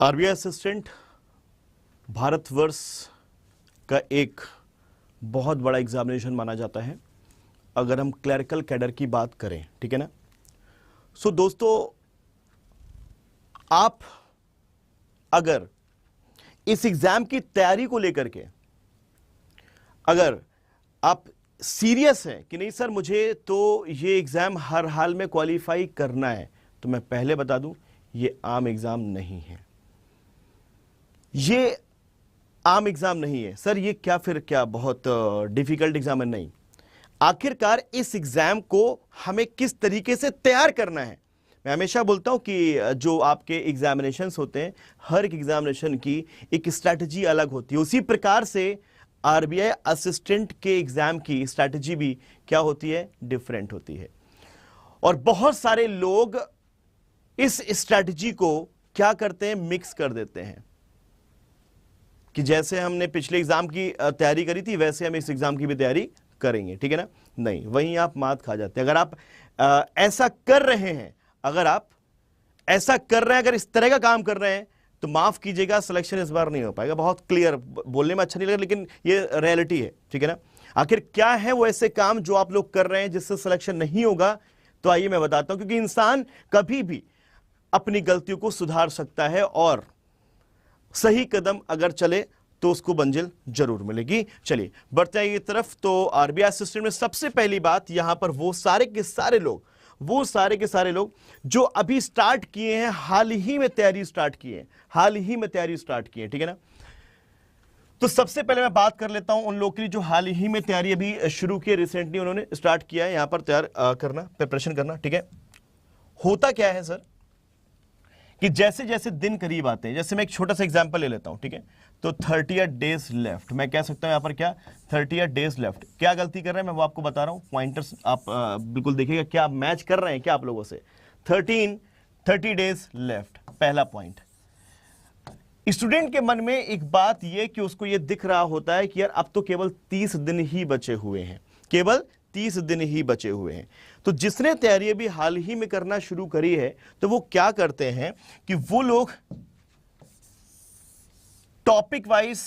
RBI assistant Bharatvarsh का एक बहुत बड़ा एग्जामिनेशन माना जाता है अगर हम क्लरिकल कैडर की बात करें, ठीक है ना। सो दोस्तों, आप अगर इस एग्जाम की तैयारी को लेकर के अगर आप सीरियस हैं कि नहीं सर मुझे तो ये एग्जाम हर हाल में क्वालिफाई करना है, तो मैं पहले बता दूं ये आम एग्जाम नहीं है। ये आम एग्जाम नहीं है सर, ये क्या बहुत डिफिकल्ट एग्जाम है? नहीं। आखिरकार इस एग्जाम को हमें किस तरीके से तैयार करना है। मैं हमेशा बोलता हूं कि जो आपके एग्जामिनेशंस होते हैं, हर एक एग्जामिनेशन की एक स्ट्रैटेजी अलग होती है। उसी प्रकार से आरबीआई असिस्टेंट के एग्जाम की स्ट्रैटेजी भी क्या होती है? डिफरेंट होती है। और बहुत सारे लोग इस स्ट्रैटेजी को क्या करते हैं? मिक्स कर देते हैं कि जैसे हमने पिछले एग्जाम की तैयारी करी थी वैसे हम इस एग्जाम की भी तैयारी करेंगे, ठीक है ना। नहीं, वहीं आप मात खा जाते हैं। अगर आप ऐसा कर रहे हैं, अगर इस तरह का काम कर रहे हैं, तो माफ कीजिएगा, सिलेक्शन इस बार नहीं हो पाएगा। बहुत क्लियर, बोलने में अच्छा नहीं लगा लेकिन ये रियलिटी है, ठीक है ना। आखिर क्या है वो ऐसे काम जो आप लोग कर रहे हैं जिससे सिलेक्शन नहीं होगा? तो आइए मैं बताता हूं, क्योंकि इंसान कभी भी अपनी गलतियों को सुधार सकता है और सही कदम अगर चले तो उसको मंजिल जरूर मिलेगी। चलिए बढ़ते हैं ये तरफ। तो आरबीआई असिस्टेंट में सबसे पहली बात, यहां पर वो सारे के सारे लोग जो अभी स्टार्ट किए हैं, हाल ही में तैयारी स्टार्ट किए हैं, ठीक है ना। तो सबसे पहले मैं बात कर लेता हूं उन लोगों की जो हाल ही में तैयारी अभी शुरू की है, रिसेंटली उन्होंने स्टार्ट किया है यहां पर तैयार करना, प्रिपरेशन करना, ठीक है। होता क्या है सर कि जैसे जैसे दिन करीब आते हैं, जैसे मैं एक छोटा सा एग्जांपल ले लेता हूं, ठीक है। तो 38 डेज लेफ्ट, मैं कह सकता हूं यहां पर क्या 38 डेज लेफ्ट। क्या गलती कर रहे हैं मैं वो आपको बता रहा हूं, पॉइंटर्स आप बिल्कुल देखिएगा क्या मैच कर रहे हैं क्या आप लोगों से। 30 डेज लेफ्ट, पहला पॉइंट। स्टूडेंट के मन में एक बात ये कि उसको ये दिख रहा होता है कि यार अब तो केवल 30 दिन ही बचे हुए हैं, तो जिसने तैयारी अभी हाल ही में करना शुरू करी है, तो वो क्या करते हैं कि वो लोग टॉपिक वाइज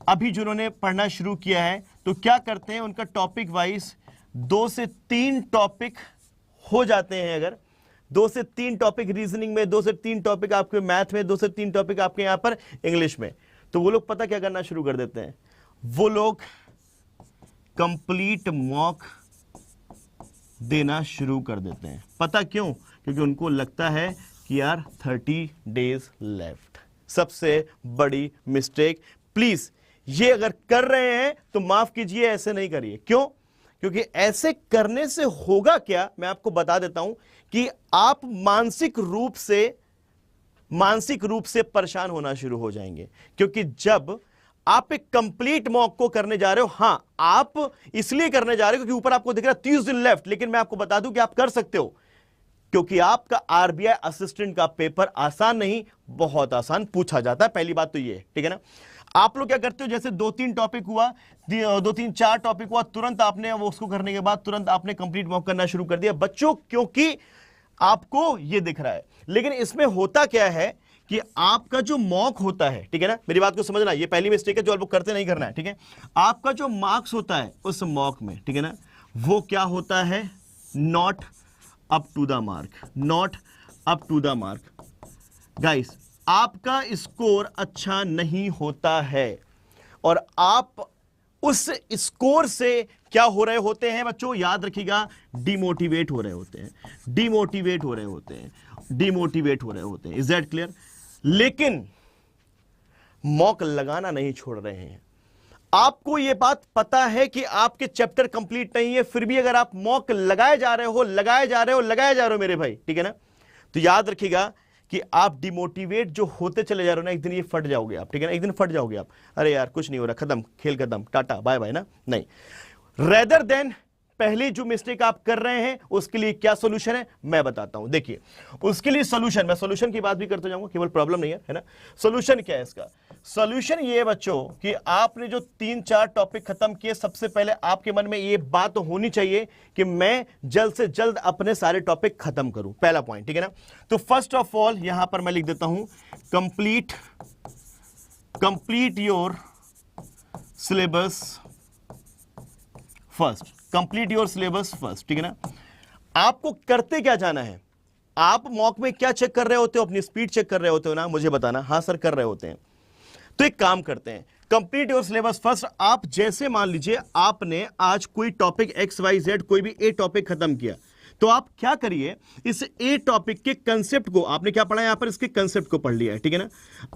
अभी जिन्होंने पढ़ना शुरू किया है, तो क्या करते हैं उनका टॉपिक वाइज 2 से 3 टॉपिक हो जाते हैं। अगर 2 से 3 टॉपिक रीजनिंग में, 2 से 3 टॉपिक आपके मैथ में, 2 से 3 टॉपिक आपके यहां पर इंग्लिश में, तो वो लोग पता क्या करना शुरू कर देते हैं, वो लोग कंप्लीट मॉक देना शुरू कर देते हैं। पता क्यों? क्योंकि उनको लगता है कि यार 30 डेज लेफ्ट। सबसे बड़ी मिस्टेक, प्लीज ये अगर कर रहे हैं तो माफ कीजिए, ऐसे नहीं करिए। क्यों? क्योंकि ऐसे करने से होगा क्या, मैं आपको बता देता हूं कि आप मानसिक रूप से परेशान होना शुरू हो जाएंगे। क्योंकि जब आप एक कंप्लीट मॉक को करने जा रहे हो, हां आप इसलिए करने जा रहे हो क्योंकि ऊपर आपको दिख रहा है 30 दिन लेफ्ट, लेकिन मैं आपको बता दूं कि आप कर सकते हो, क्योंकि आपका आरबीआई असिस्टेंट का पेपर आसान नहीं, बहुत आसान पूछा जाता है। पहली बात तो ये है, ठीक है ना। आप लोग क्या करते हो, जैसे 2-3 टॉपिक हुआ, 2-3-4 टॉपिक हुआ, तुरंत आपने वो उसको करने के बाद तुरंत आपने कंप्लीट मॉक करना शुरू कर दिया बच्चों, क्योंकि आपको ये दिख रहा है। लेकिन इसमें होता क्या है कि आपका जो मॉक होता है, ठीक है ना, मेरी बात को समझना, ये पहली मिस्टेक है जो आप लोग करते नहीं करना है, ठीक है। आपका जो मार्क्स होता है उस मॉक में, ठीक है ना, वो क्या होता है, not up to the mark. Guys, आपका स्कोर अच्छा नहीं होता है और आप उस स्कोर से क्या हो रहे होते हैं बच्चों, याद रखिएगा, डिमोटिवेट हो रहे होते हैं। Is that clear? लेकिन मॉक लगाना नहीं छोड़ रहे हैं। आपको यह बात पता है कि आपके चैप्टर कंप्लीट नहीं है, फिर भी अगर आप मॉक लगाए जा रहे हो मेरे भाई, ठीक है ना, तो याद रखिएगा कि आप डिमोटिवेट जो होते चले जा रहे हो ना, एक दिन ये फट जाओगे आप, ठीक है ना, एक दिन फट जाओगे आप। अरे यार कुछ नहीं हो रहा, खत्म, खेल खत्म, टाटा बाय बाय ना। नहीं, रेदर देन पहले जो मिस्टेक आप कर रहे हैं उसके लिए क्या सॉल्यूशन है मैं बताता हूं। देखिए उसके लिए सॉल्यूशन, मैं सॉल्यूशन की बात भी करते जाऊंगा, केवल प्रॉब्लम नहीं है ना। सॉल्यूशन क्या है इसका? सॉल्यूशन ये है बच्चों कि आपने जो 3-4 टॉपिक खत्म किए, सबसे पहले आपके मन में ये बात होनी चाहिए कि मैं जल्द से जल्द अपने सारे टॉपिक खत्म करूं, पहला पॉइंट, ठीक है ना। तो फर्स्ट ऑफ ऑल यहां पर मैं लिख देता हूं complete your syllabus first, complete your syllabus first, ठीक है ना। आपको करते क्या जाना है? आप मॉक में क्या चेक कर रहे होते हो? अपनी स्पीड चेक कर रहे होते हो ना, मुझे बताना। हाँ सर कर रहे होते हैं। तो एक काम करते हैं, कंप्लीट योर सिलेबस फर्स्ट। आप जैसे मान लीजिए आपने आज कोई टॉपिक XYZ कोई भी ए टॉपिक खत्म किया, तो आप क्या करिए, इस ए टॉपिक के कंसेप्ट को, आपने क्या पढ़ा यहां पर, इसके कंसेप्ट को पढ़ लिया है, ठीक है ना।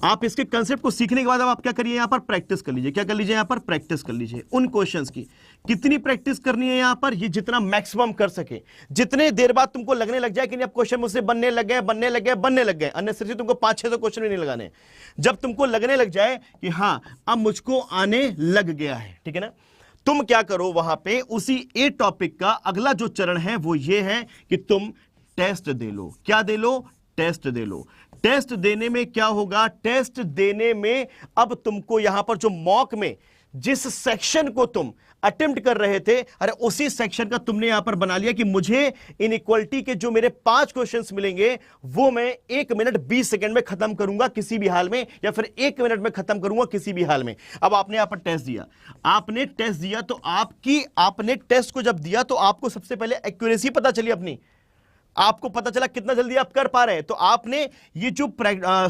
आप इसके कंसेप्ट को सीखने के बाद अब आप क्या करिए, यहां पर प्रैक्टिस कर लीजिए। क्या कर लीजिए? यहां पर प्रैक्टिस कर लीजिए उन क्वेश्चंस की। कितनी प्रैक्टिस करनी है यहां पर? ये जितना मैक्सिमम कर सके। जितने देर बाद तुमको लगने लग जाए कि नहीं अब क्वेश्चन मुझसे बनने लग गए, अननेसेसरी तुमको 500-600 क्वेश्चन भी नहीं लगाने। जब तुमको लगने लग जाए कि हां अब मुझको आने लग गया है, ठीक है ना, तुम क्या करो, वहां पे उसी ए टॉपिक का अगला जो चरण है वो ये है कि तुम टेस्ट दे लो। क्या दे लो? टेस्ट दे लो। टेस्ट देने में क्या होगा? टेस्ट देने में अब तुमको यहां पर जो मॉक में जिस सेक्शन को तुम अटेम्प्ट कर रहे थे, अरे उसी सेक्शन का तुमने यहां पर बना लिया कि मुझे इनइक्वालिटी के जो मेरे 5 क्वेश्चंस मिलेंगे वो मैं 1 मिनट 20 सेकंड में खत्म करूंगा किसी भी हाल में, या फिर 1 मिनट में खत्म करूंगा किसी भी हाल में। अब आपने यहां पर टेस्ट दिया, तो आपने टेस्ट को जब दिया तो आपको सबसे पहले एक्यूरेसी पता चली अपनी, आपको पता चला कितना जल्दी आप कर पा रहे हैं। तो आपने ये जो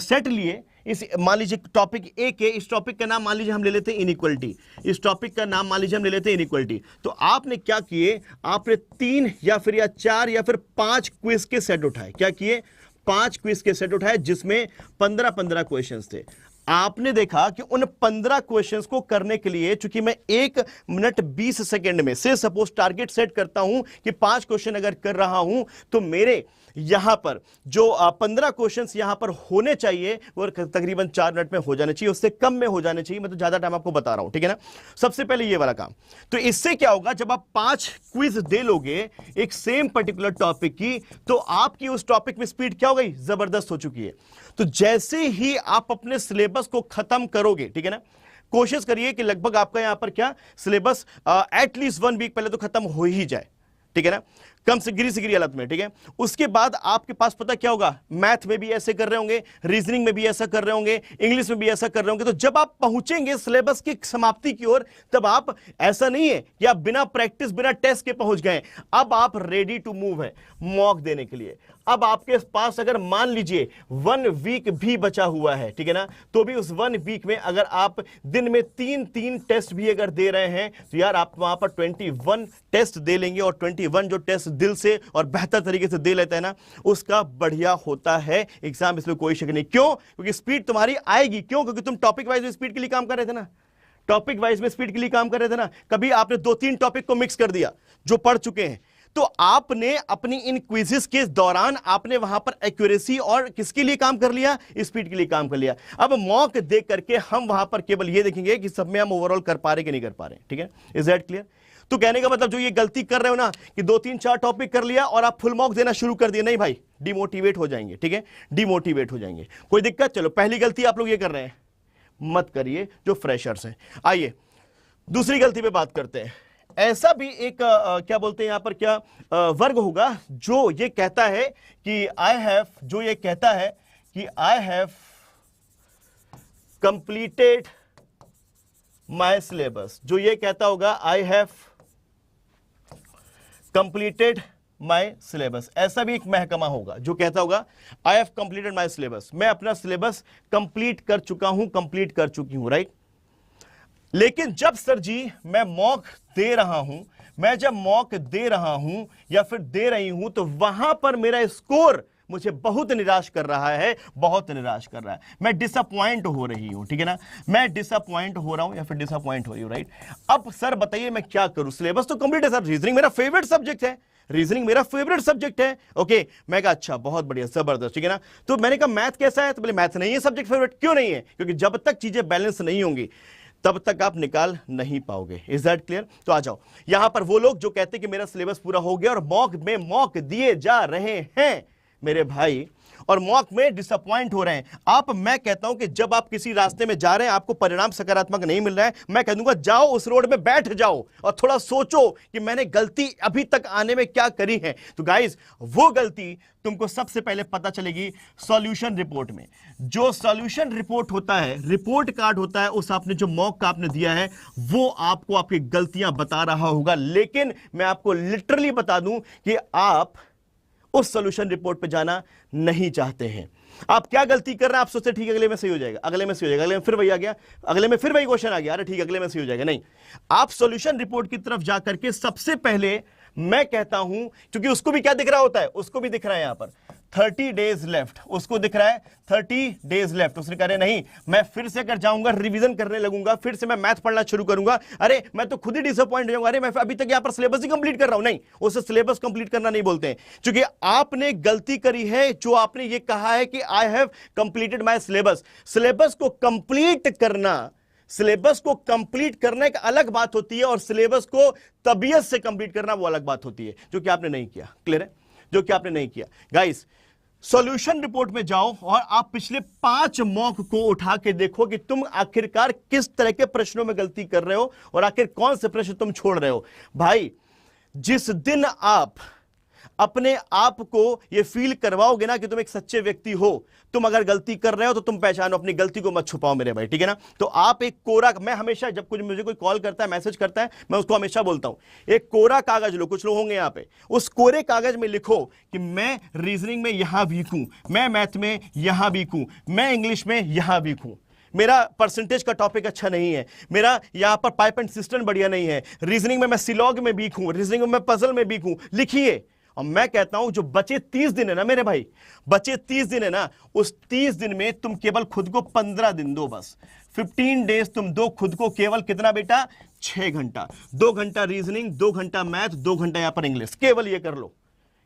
सेट लिए, इस मान लीजिए टॉपिक ए के, इस टॉपिक का नाम मान लीजिए हम ले लेते हैं इनइक्वालिटी, इस टॉपिक का नाम मान लीजिए हम ले लेते हैं इनइक्वालिटी। तो आपने क्या किए, आपने 3 या फिर 4 या फिर 5 क्विज के सेट उठाए। क्या किए? 5 क्विज के सेट उठाए जिसमें 15-15 क्वेश्चंस थे। आपने देखा कि उन 15 क्वेश्चंस को करने के लिए, चूंकि मैं 1 मिनट 20 सेकंड में से सपोज टारगेट सेट करता हूं कि 5 क्वेश्चन अगर कर रहा हूं, तो मेरे यहां पर जो 15 क्वेश्चंस यहां पर होने चाहिए वो तकरीबन 4 मिनट में हो जाने चाहिए, उससे कम में हो जाने चाहिए। मैं तो ज्यादा टाइम आपको बता रहा हूं, ठीक है ना। सबसे पहले ये वाला काम। तो इससे क्या होगा, जब आप 5 क्विज दे लोगे एक सेम पर्टिकुलर टॉपिक की, तो आपकी उस टॉपिक में स्पीड क्या हो गई? जबरदस्त हो चुकी है। तो जैसे ही आप अपने सिलेबस को खत्म करोगे, ठीक है ना, कोशिश करिए कि लगभग आपका यहां पर क्या सिलेबस एटलीस्ट 1 वीक पहले तो खत्म हो ही जाए, ठीक है ना, कम से गिरी हालत में, ठीक है। उसके बाद आपके पास पता क्या होगा, मैथ में भी ऐसे कर रहे होंगे, रीजनिंग में भी ऐसा कर रहे होंगे, इंग्लिश में भी ऐसा कर रहे होंगे। तो जब आप पहुंचेंगे सिलेबस की समाप्ति की ओर, तब आप, ऐसा नहीं है कि आप बिना प्रैक्टिस बिना टेस्ट के पहुंच गए, अब आप रेडी टू मूव है मॉक देने के लिए। अब आपके पास अगर मान लीजिए 1 वीक भी बचा हुआ है, ठीक है ना, तो भी उस 1 वीक में अगर आप दिन में 3 टेस्ट भी अगर दे रहे हैं, तो यार आप वहां पर 21 टेस्ट दे लेंगे। और 21 जो टेस्ट दिल से और बेहतर तरीके से दे लेते हैं ना, उसका बढ़िया होता है एग्जाम, इसमें कोई शक नहीं। क्यों? क्योंकि स्पीड तुम्हारी आएगी। क्यों? क्योंकि तुम टॉपिक वाइज में स्पीड के लिए काम कर रहे थे ना, टॉपिक वाइज में स्पीड के लिए काम कर रहे थे ना। कभी आपने 2-3 टॉपिक को मिक्स कर दिया जो पढ़ चुके हैं, तो आपने अपनी इन क्विज़ेस के दौरान आपने वहां पर एक्यूरेसी और किसके लिए काम कर लिया? स्पीड के लिए काम कर लिया। अब मॉक देख करके हम वहां पर केवल ये देखेंगे कि सब में हम ओवरऑल कर पा रहे कि नहीं कर पा रहे, ठीक है। Is that clear? तो कहने का मतलब जो ये गलती कर रहे हो ना कि 2-3-4 टॉपिक कर लिया और आप फुल मॉक देना शुरू कर दिए, नहीं भाई, डिमोटिवेट हो जाएंगे, ठीक है, डिमोटिवेट हो जाएंगे। कोई दिक्कत? चलो पहली गलती आप लोग ये कर रहे हैं, मत करिए जो फ्रेशर्स हैं। आइए दूसरी गलती पे बात करते हैं। ऐसा भी एक क्या बोलते हैं यहां पर, क्या वर्ग होगा जो ये कहता है कि I have completed my syllabus. जो ये कहता होगा I have completed my syllabus, ऐसा भी एक महकमा होगा जो कहता होगा I have completed my syllabus, मैं अपना सिलेबस कंप्लीट कर चुका हूं, कंप्लीट कर चुकी हूं, राइट। लेकिन जब सर जी मैं मॉक दे रहा हूं, या फिर दे रही हूं, तो वहां पर मेरा स्कोर मुझे बहुत निराश कर रहा है, मैं डिसअपॉइंट हो रही हूं, ठीक है ना, मैं डिसअपॉइंट हो रहा हूं या फिर डिसअपॉइंट हो रही हूं, राइट। अब सर बताइए मैं क्या करूं, सिलेबस तो कंप्लीट है सर, रीजनिंग मेरा फेवरेट सब्जेक्ट है, ओके। मैं कहा अच्छा बहुत बढ़िया, जबरदस्त, ठीक है ना। तो मैंने कहा मैथ कैसा है, तो बोले मैथ नहीं है सब्जेक्ट फेवरेट। क्यों नहीं है? क्योंकि जब तक चीजें बैलेंस नहीं होंगी, तब तक आप निकाल नहीं पाओगे। Is that clear? तो आ जाओ यहां पर वो लोग जो कहते हैं कि मेरा सिलेबस पूरा हो गया और मॉक में मॉक दिए जा रहे हैं मेरे भाई, और मॉक में डिसअपॉइंट हो रहे हैं आप। मैं कहता हूं कि जब आप किसी रास्ते में जा रहे हैं, आपको परिणाम सकारात्मक नहीं मिल रहा है, मैं कह दूंगा जाओ उस रोड में बैठ जाओ और थोड़ा सोचो कि मैंने गलती अभी तक आने में क्या करी है। तो गाइस, वो गलती तुमको सबसे पहले पता चलेगी सॉल्यूशन रिपोर्ट में। जो सॉल्यूशन रिपोर्ट होता है, रिपोर्ट कार्ड होता है, उस आपने जो मॉक का आपने दिया है, वो आपको आपकी गलतियां बता रहा होगा। लेकिन मैं आपको लिटरली बता दूं कि आप उस सॉल्यूशन रिपोर्ट पे जाना नहीं चाहते हैं। आप क्या गलती कर रहे हैं? आप सोचते ठीक है अगले में सही हो जाएगा, अगले में सही हो जाएगा, अगले में फिर वही आ गया, अगले में फिर वही क्वेश्चन आ गया, अरे ठीक है अगले में सही हो जाएगा। नहीं, आप सॉल्यूशन रिपोर्ट की तरफ जाकर के सबसे पहले मैं कहता हूं, क्योंकि उसको भी क्या दिख रहा होता है, उसको भी दिख रहा है यहां पर 30 डेज लेफ्ट, उसको दिख रहा है 30 डेज लेफ्ट। उसने कह रहे नहीं, मैं फिर से अगर जाऊंगा रिवीजन करने लगूंगा, फिर से मैं मैथ पढ़ना शुरू करूंगा, अरे मैं तो खुद ही डिसअपॉइंट हो जाऊंगा, अरे मैं अभी तक यहां पर सिलेबस ही कंप्लीट कर रहा हूं। नहीं, उसे सिलेबस कंप्लीट करना नहीं बोलते हैं, क्योंकि आपने गलती करी है। जो आपने ये कहा है कि I have completed my syllabus, syllabus को कंप्लीट करना, सिलेबस को कंप्लीट करना एक अलग बात होती है, और सिलेबस को तबीयत से कंप्लीट करना वो अलग बात होती है, जो कि आपने नहीं किया। क्लियर है? जो कि आपने नहीं किया। गाइस, सॉल्यूशन रिपोर्ट में जाओ और आप पिछले 5 मॉक को उठा के देखो कि तुम आखिरकार किस तरह के प्रश्नों में गलती कर रहे हो और आखिर कौन से प्रश्न तुम छोड़ रहे हो। भाई, जिस दिन आप अपने आप को यह फील करवाओगे ना कि तुम एक सच्चे व्यक्ति हो, तुम अगर गलती कर रहे हो तो तुम पहचानो, अपनी गलती को मत छुपाओ मेरे भाई, ठीक है ना? तो आप एक कोरा, मैं हमेशा जब कुछ मुझे कोई कॉल करता है, मैसेज करता है, मैं उसको हमेशा बोलता हूं एक कोरा कागज लो, कुछ लोग होंगे यहां पे, उस कोरे कागज में लिखो कि मैं रीजनिंग में यहां वीक हूं, मैं मैथ में यहां वीक हूं, मैं इंग्लिश में यहां वीक हूं, मेरा परसेंटेज का टॉपिक अच्छा नहीं है, मेरा यहां पर पाइप एंड सिस्टम बढ़िया नहीं है, रीजनिंग में मैं सिलॉग में वीक हूं, रीजनिंग में मैं पजल में वीक हूं। लिखिए। और मैं कहता हूं जो बचे 30 दिन है ना मेरे भाई, बचे 30 दिन है ना, उस 30 दिन में तुम केवल खुद को 15 दिन दो, बस 15 डेज तुम दो खुद को। केवल कितना बेटा? 6 घंटा। 2 घंटा रीजनिंग, 2 घंटा मैथ, 2 घंटा यहां पर इंग्लिश। केवल ये कर लो,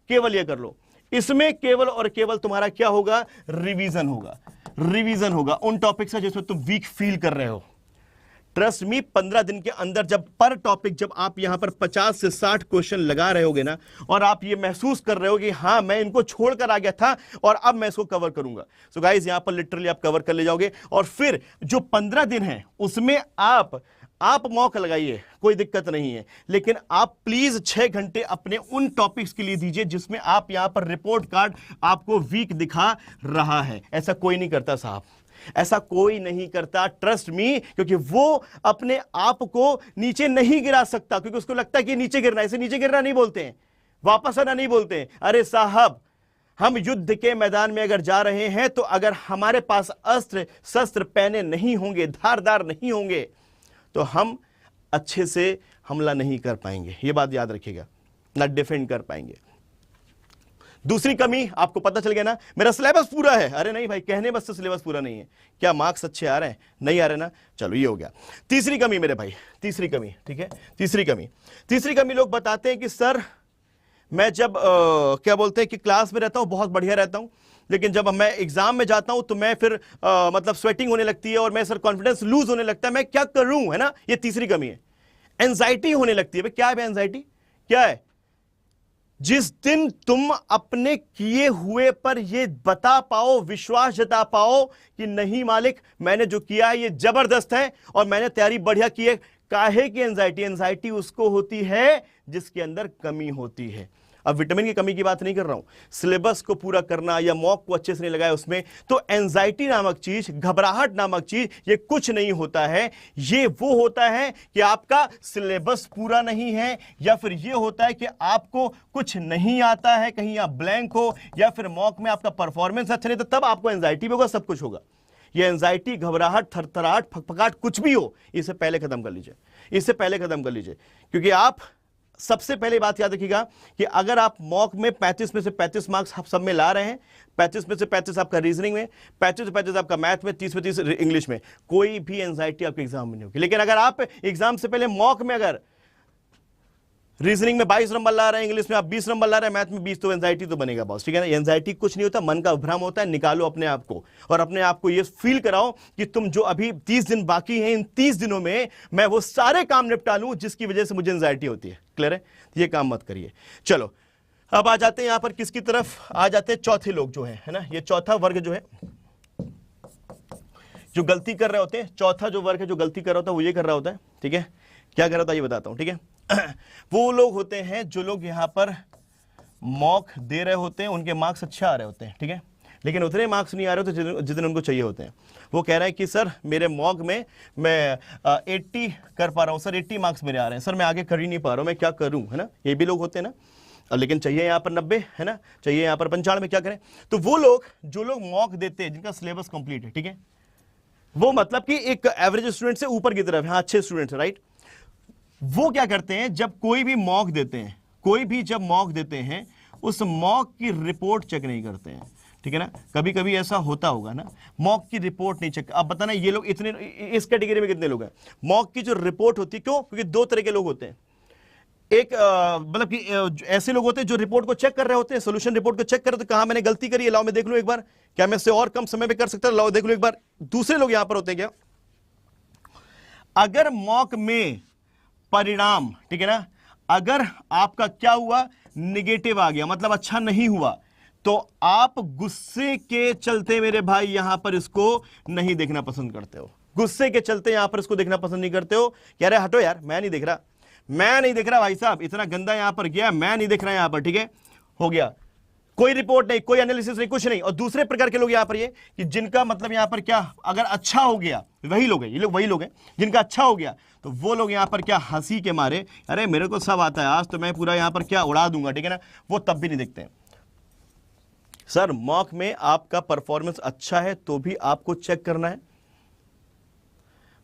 केवल ये कर लो। इसमें केवल और केवल तुम्हारा क्या होगा? रिवीजन होगा। रिवीजन होगा उन टॉपिक्स का जिसमें तुम वीक फील कर रहे हो। ट्रस्ट मी, 15 दिन के अंदर जब पर टॉपिक, जब आप यहां पर 50 से 60 क्वेश्चन लगा रहे होगे ना, और आप ये महसूस कर रहे हो कि हाँ मैं इनको छोड़कर आ गया था और अब मैं इसको कवर करूंगा, सो गाइस यहां पर लिटरली आप कवर कर ले जाओगे। और फिर जो 15 दिन है उसमें आप मौका लगाइए, कोई दिक्कत नहीं है, लेकिन आप प्लीज 6 घंटे अपने उन टॉपिक्स के लिए दीजिए जिसमें आप यहां पर रिपोर्ट कार्ड आपको वीक दिखा रहा है। ऐसा कोई नहीं करता साहब, ऐसा कोई नहीं करता, ट्रस्ट मी, क्योंकि वो अपने आप को नीचे नहीं गिरा सकता, क्योंकि उसको लगता है कि नीचे गिरना, इसे नीचे गिरना नहीं बोलते हैं, वापस आना नहीं बोलते हैं। अरे साहब, हम युद्ध के मैदान में अगर जा रहे हैं तो अगर हमारे पास अस्त्र शस्त्र पहने नहीं होंगे, धारदार नहीं होंगे, तो हम अच्छे से हमला नहीं कर पाएंगे। यह बात याद रखिएगा, ना डिफेंड कर पाएंगे। दूसरी कमी आपको पता चल गया ना, मेरा सिलेबस पूरा है। अरे नहीं भाई, कहने बस से सिलेबस पूरा नहीं है। क्या मार्क्स अच्छे आ रहे हैं? नहीं आ रहे ना? चलो ये हो गया। तीसरी कमी मेरे भाई, तीसरी कमी, ठीक है, तीसरी कमी लोग बताते हैं कि सर मैं जब क्या बोलते हैं कि क्लास में रहता हूं बहुत बढ़िया रहता हूं, लेकिन जब मैं एग्जाम में जाता हूं तो मैं फिर मतलब स्वेटिंग होने लगती है और मैं सर कॉन्फिडेंस लूज होने लगता है, मैं क्या करूं, है ना? ये तीसरी कमी है। एंजाइटी होने लगती है। क्या है एंजाइटी? क्या है? जिस दिन तुम अपने किए हुए पर ये बता पाओ, विश्वास जता पाओ कि नहीं मालिक, मैंने जो किया है ये जबरदस्त है और मैंने तैयारी बढ़िया की है। काहे की एंजाइटी? एंजाइटी उसको होती है जिसके अंदर कमी होती है। अब विटामिन की कमी की बात नहीं कर रहा हूं, सिलेबस को पूरा करना या मॉक को अच्छे से नहीं लगाया उसमें, तो एंजाइटी नामक चीज, घबराहट नामक चीज, ये कुछ नहीं होता है। ये वो होता है कि आपका सिलेबस पूरा नहीं है, या फिर ये होता है कि आपको कुछ नहीं आता है, कहीं आप ब्लैंक हो, या फिर मॉक में आपका परफॉर्मेंस अच्छा नहीं, तो तब आपको एंजाइटी भी होगा, सब कुछ होगा। ये एंजाइटी, घबराहट, थरथराहट, फकफकाहट कुछ भी हो, इसे पहले खत्म कर लीजिए, इसे पहले खत्म कर लीजिए। क्योंकि आप सबसे पहले बात याद रखिएगा कि अगर आप मॉक में 35 में से 35 मार्क्स आप सब में ला रहे हैं, 35 में से 35 आपका रीजनिंग में, 35 से 35 आपका मैथ में, 30 में 30 इंग्लिश में, कोई भी एंजाइटी आपके एग्जाम में नहीं होगी। लेकिन अगर आप एग्जाम से पहले मॉक में अगर रीजनिंग में 22 नंबर ला रहे हैं, इंग्लिश में आप 20 नंबर ला रहे हैं, मैथ में 20, तो एंजाइटी तो बनेगा बॉस, ठीक है ना। एंजाइटी कुछ नहीं होता, मन का भ्रम होता है। निकालो अपने आप को और अपने आप को ये फील कराओ कि तुम जो अभी 30 दिन बाकी हैं, इन 30 दिनों में मैं वो सारे काम निपटा लूं जिसकी वजह से मुझे एंजाइटी होती है। क्लियर है? ये काम मत करिए। चलो अब आ जाते हैं यहां पर किसकी तरफ, आ जाते हैं चौथे लोग जो है ना, ये चौथा वर्ग जो है जो गलती कर रहे होते हैं। चौथा जो वर्ग है जो गलती कर रहा होता है वो ये कर रहा होता है, ठीक है। क्या कर रहा होता है ये बताता हूं, ठीक है। वो लोग होते हैं जो लोग यहां पर मॉक दे रहे होते हैं, उनके मार्क्स अच्छे आ रहे होते हैं, ठीक है, लेकिन उतने मार्क्स नहीं आ रहे होते जितने उनको चाहिए होते हैं। वो कह रहे हैं कि सर मेरे मॉक में मैं 80 कर पा रहा हूं सर, 80 मार्क्स मेरे आ रहे हैं सर, मैं आगे कर ही नहीं पा रहा हूं, मैं क्या करूं, है ना। ये भी लोग होते हैं ना, लेकिन चाहिए यहां पर 90, है ना, चाहिए यहां पर 95, क्या करें। तो वो लोग जो लोग मॉक देते हैं, जिनका सिलेबस कंप्लीट है, ठीक है, वो मतलब कि एक एवरेज स्टूडेंट से ऊपर की तरफ है, हाँ अच्छे स्टूडेंट है, राइट। वो क्या करते हैं, जब कोई भी मॉक देते हैं, कोई भी जब मॉक देते हैं, उस मॉक की रिपोर्ट चेक नहीं करते हैं, ठीक है ना। कभी कभी ऐसा होता होगा ना, मॉक की रिपोर्ट नहीं चेक। अब बताना ये लोग इतने, इस कैटेगरी में कितने लोग हैं। मॉक की जो रिपोर्ट होती है, क्यों, क्योंकि दो तरह के लोग होते हैं। एक मतलब कि ऐसे लोग होते हैं जो रिपोर्ट को चेक कर रहे होते हैं, सोल्यूशन रिपोर्ट को चेक कर रहे होते हैं, कहां मैंने गलती करी है, लाओ मैं देख लूं एक बार, क्या मैं इससे और कम समय में कर सकता, लाओ देख लूं एक बार। दूसरे लोग यहां पर होते हैं क्या, अगर मॉक में परिणाम, ठीक है ना, अगर आपका क्या हुआ, निगेटिव आ गया, मतलब अच्छा नहीं हुआ, तो आप गुस्से के चलते मेरे भाई यहां पर इसको नहीं देखना पसंद करते हो। गुस्से के चलते यहां पर इसको देखना पसंद नहीं करते हो, कह रहे हटो यार, मैं नहीं देख रहा, मैं नहीं देख रहा भाई साहब, इतना गंदा यहां पर गया, मैं नहीं देख रहा यहां पर, ठीक है, हो गया, कोई रिपोर्ट नहीं, कोई एनालिसिस नहीं, कुछ नहीं। और दूसरे प्रकार के लोग यहां पर ये कि जिनका मतलब यहां पर क्या, अगर अच्छा हो गया, वही लोग हैं ये लोग, वही लोग हैं जिनका अच्छा हो गया, तो वो लोग यहां पर क्या, हंसी के मारे, अरे मेरे को सब आता है, आज तो मैं पूरा यहां पर क्या उड़ा दूंगा, ठीक है ना, वो तब भी नहीं देखते हैं। सर मॉक में आपका परफॉर्मेंस अच्छा है तो भी आपको चेक करना है।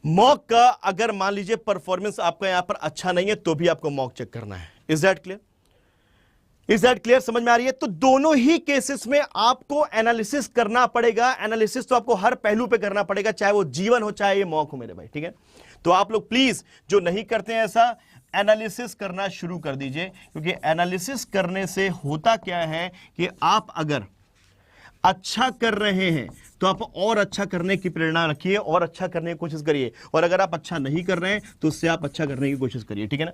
मॉक का अगर मान लीजिए परफॉर्मेंस आपका यहां पर अच्छा नहीं है तो भी आपको मॉक चेक करना है। Is that clear? Is that clear? समझ में आ रही है? तो दोनों ही केसेस में आपको एनालिसिस करना पड़ेगा। एनालिसिस तो आपको हर पहलू पे करना पड़ेगा, चाहे वो जीवन हो चाहे ये मॉक हो मेरे भाई, ठीक है। तो आप लोग प्लीज जो नहीं करते हैं ऐसा, एनालिसिस करना शुरू कर दीजिए, क्योंकि एनालिसिस करने से होता क्या है कि आप अगर अच्छा कर रहे हैं तो आप और अच्छा करने की प्रेरणा रखिए और अच्छा करने की कोशिश करिए, और अगर आप अच्छा नहीं कर रहे हैं तो उससे आप अच्छा करने की कोशिश करिए, ठीक है ना।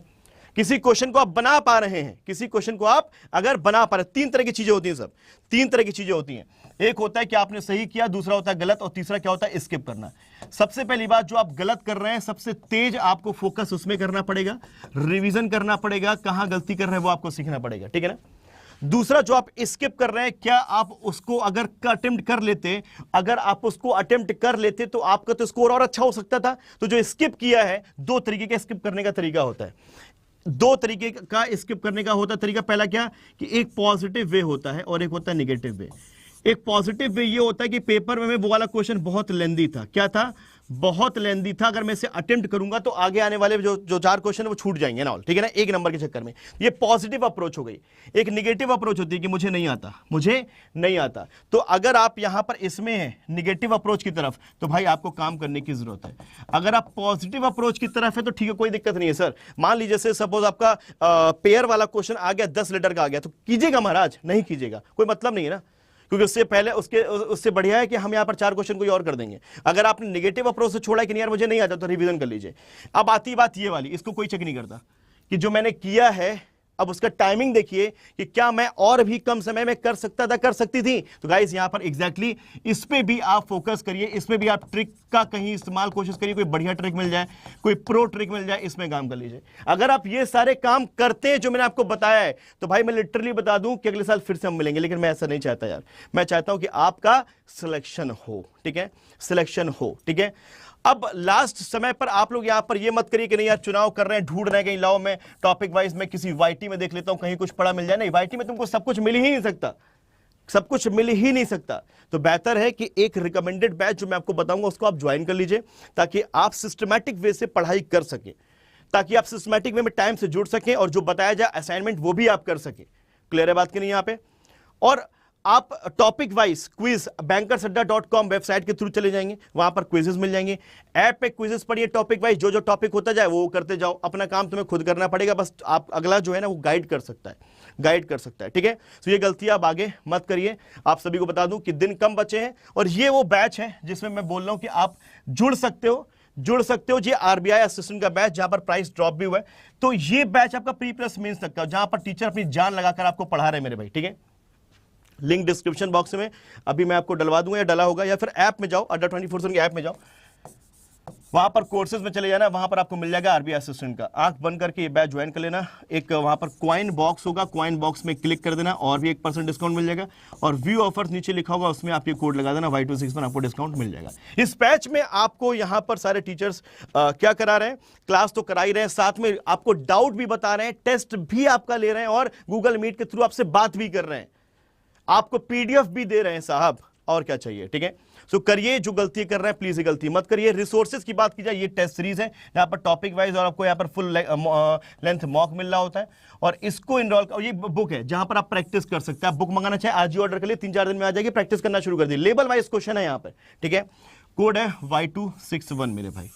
किसी क्वेश्चन को आप बना पा रहे हैं, किसी क्वेश्चन को आप अगर बना पा रहे हैं, तीन तरह की चीजें होती हैं सब, तीन तरह की चीजें होती हैं। एक होता है कि आपने सही किया, दूसरा होता है गलत, और तीसरा क्या होता है, स्किप करना। सबसे पहली बात, जो आप गलत कर रहे हैं सबसे तेज आपको फोकस उसमें करना पड़ेगा, रिवीजन करना पड़ेगा, कहां गलती कर रहे हैं वो आपको सीखना पड़ेगा, ठीक है ना। दूसरा जो आप स्किप कर रहे हैं, क्या आप उसको अगर अटेम्प्ट कर लेते, अगर आप उसको अटेम्प्ट कर लेते तो आपका तो स्कोर और अच्छा हो सकता था। तो जो स्किप किया है, दो तरीके के स्किप करने का तरीका होता है, दो तरीके का स्किप करने का होता है तरीका। पहला क्या कि एक पॉजिटिव वे होता है और एक होता है नेगेटिव वे। एक पॉजिटिव वे ये होता है कि पेपर में वो वाला क्वेश्चन बहुत लेंदी था, क्या था, बहुत लेंदी था, अगर मैं इसे अटेम्प्ट करूंगा तो आगे आने वाले जो चार क्वेश्चन है वो छूट जाएंगे ना, ठीक है ना, एक नंबर के चक्कर में। ये पॉजिटिव अप्रोच हो गई। एक नेगेटिव अप्रोच होती है कि मुझे नहीं आता, मुझे नहीं आता। तो अगर आप यहां पर इसमें हैं नेगेटिव अप्रोच की तरफ, तो भाई आपको काम करने की जरूरत है। अगर आप पॉजिटिव अप्रोच की तरफ है तो ठीक है, कोई दिक्कत नहीं है सर। मान लीजिए से सपोज आपका पेयर वाला क्वेश्चन आ गया, 10 लेटर का आ गया, तो कीजिएगा महाराज, नहीं कीजिएगा कोई मतलब नहीं है ना, क्योंकि उससे पहले उससे बढ़िया है कि हम यहां पर 4 क्वेश्चन कोई और कर देंगे। अगर आपने नेगेटिव अप्रोच से छोड़ा कि नहीं यार मुझे नहीं आता, तो रिवीजन कर लीजिए। अब आती बात ये वाली, इसको कोई चेक नहीं करता कि जो मैंने किया है, अब उसका टाइमिंग देखिए कि क्या मैं और भी कम समय में कर सकता था, कर सकती थी। तो गाइस यहां पर एग्जैक्टली इस पे भी आप फोकस करिए, इसमें भी आप ट्रिक का कहीं इस्तेमाल कोशिश करिए, कोई बढ़िया ट्रिक मिल जाए, कोई प्रो ट्रिक मिल जाए, इसमें काम कर लीजिए। अगर आप ये सारे काम करते हैं जो मैंने आपको बताया है, तो भाई मैं लिटरली बता दूं कि अगले साल फिर से हम मिलेंगे। लेकिन मैं ऐसा नहीं चाहता यार, मैं चाहता हूं कि आपका सिलेक्शन हो, ठीक है, सिलेक्शन हो, ठीक है। अब लास्ट समय पर आप लोग यहां पर ये मत करिए कि नहीं यार चुनाव कर रहे हैं, ढूंढ रहे हैं, कहीं लाओ मैं टॉपिक वाइज मैं किसी वाईटी में देख लेता हूं, कहीं कुछ पढ़ा मिल जाए। नहीं, वाईटी में तुमको सब कुछ मिल ही नहीं सकता, सब कुछ मिल ही नहीं सकता। तो बेहतर है कि एक रिकमेंडेड बैच जो मैं आपको बताऊंगा उसको आप ज्वाइन कर लीजिए, ताकि आप सिस्टमैटिक वे से पढ़ाई कर सके, ताकि आप सिस्टमैटिक वे में टाइम से जुड़ सकें और जो बताया जाए असाइनमेंट वो भी आप कर सके। क्लियर है बात की नहीं यहां पे? और आप topic wise quiz bankersAdda.com website के थ्रू चले जाएंगे, वहां पर क्विजेस मिल जाएंगे। ऐप पे क्विजेस पढ़िए टॉपिक वाइज, जो जो टॉपिक होता जाए वो करते जाओ। अपना काम तुम्हें खुद करना पड़ेगा, बस आप अगला जो है ना वो गाइड कर सकता है, ठीक है। तो ये गलतियां आप आगे मत करिए। आप सभी को बता दूं कि दिन कम बचे हैं और ये वो बैच है जिसमें मैं बोल रहा हूं कि आप जुड़ सकते हो। ये आरबीआई असिस्टेंट का बैच जहां पर प्राइस ड्रॉप भी हुआ है। तो ये बैच आपका प्री प्लस मेंस तक का, जहां पर टीचर अपनी जान लगाकर आपको पढ़ा रहे हैं मेरे भाई, ठीक है। लिंक डिस्क्रिप्शन बॉक्स में अभी मैं आपको डलवा दूंगा या डला होगा, या फिर ऐप में जाओ, अड्डा 24/7 की ऐप में जाओ, वहां पर कोर्सेज में चले जाना, वहां पर आपको मिल जाएगा आरबीआई असिस्टेंट का। आंख बंद करके ये बैच ज्वाइन कर लेना। एक वहां पर कॉइन बॉक्स होगा, कॉइन बॉक्स में क्लिक कर देना और भी 1% डिस्काउंट मिल जाएगा। और व्यू ऑफर्स नीचे लिखा होगा, उसमें आप ये कोड लगा देना Y26 पर, आपको डिस्काउंट मिल जाएगा। इस बैच में आपको यहां पर सारे टीचर्स क्या करा रहे हैं, क्लास तो करा ही रहे हैं, साथ में आपको डाउट भी बता रहे हैं, टेस्ट भी आपका ले रहे हैं और गूगल मीट के थ्रू आपसे बात भी कर रहे हैं, आपको पीडीएफ भी दे रहे हैं साहब, और क्या चाहिए, ठीक है। सो करिए, जो गलती कर रहे हैं प्लीज ये गलती मत करिए। रिसोर्सेज की बात की जाए, ये टेस्ट सीरीज है जहां पर टॉपिक वाइज और आपको यहां पर फुल लेंथ मॉक मिल रहा होता है, और इसको इनरोल, ये बुक है जहां पर आप प्रैक्टिस कर सकते हैं। आप बुक मंगाना चाहे आज ही ऑर्डर कर लिए, 3-4 दिन में आ जाएगी, प्रैक्टिस करना शुरू कर दी। लेवल वाइज क्वेश्चन है यहाँ पर, ठीक है। कोड है Y261 मेरे भाई,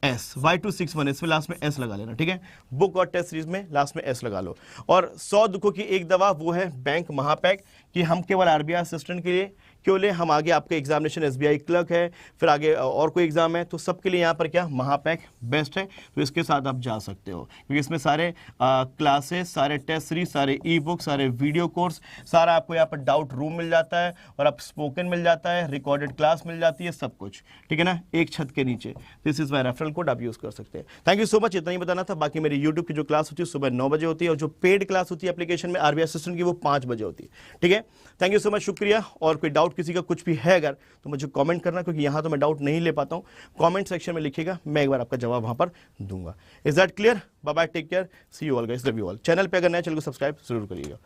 S Y261, इसमें लास्ट में S लगा लेना, ठीक है। बुक और टेस्ट सीरीज में लास्ट में S लगा लो। और 100 दुखों की एक दवा, वो है बैंक महापैक, कि हम केवल आरबीआई असिस्टेंट के लिए क्यों ले, हम आगे आपके एग्जामिनेशन एसबीआई क्लर्क है, फिर आगे और कोई एग्जाम है, तो सबके लिए यहाँ पर क्या महापैक बेस्ट है। तो इसके साथ आप जा सकते हो, क्योंकि इसमें सारे क्लासेस, सारे टेस्ट सीरीज, सारे ई बुक, सारे वीडियो कोर्स, सारा आपको यहाँ पर डाउट रूम मिल जाता है, और आप स्पोकन मिल जाता है, रिकॉर्डेड क्लास मिल जाती है, सब कुछ, ठीक है ना, एक छत के नीचे। This is my referral code, आप यूज कर सकते हैं। थैंक यू सो मच, इतना ही बताना था। बाकी मेरी यूट्यूब की जो क्लास होती है सुबह 9 बजे होती है, और जो पेड क्लास होती है एप्लीकेशन में आरबीआई असिस्टेंट की, वो 5 बजे होती है, ठीक है। थैंक यू सो मच, शुक्रिया। और कोई डाउट किसी का कुछ भी है अगर, तो मुझे कमेंट करना, क्योंकि यहां तो मैं डाउट नहीं ले पाता हूं। कमेंट सेक्शन में लिखिएगा, मैं एक बार आपका जवाब वहां पर दूंगा। Is that clear? Bye bye, take care, see you all guys, love you all. Channel पे अगर नए, चैनल को सब्सक्राइब जरूर करिएगा।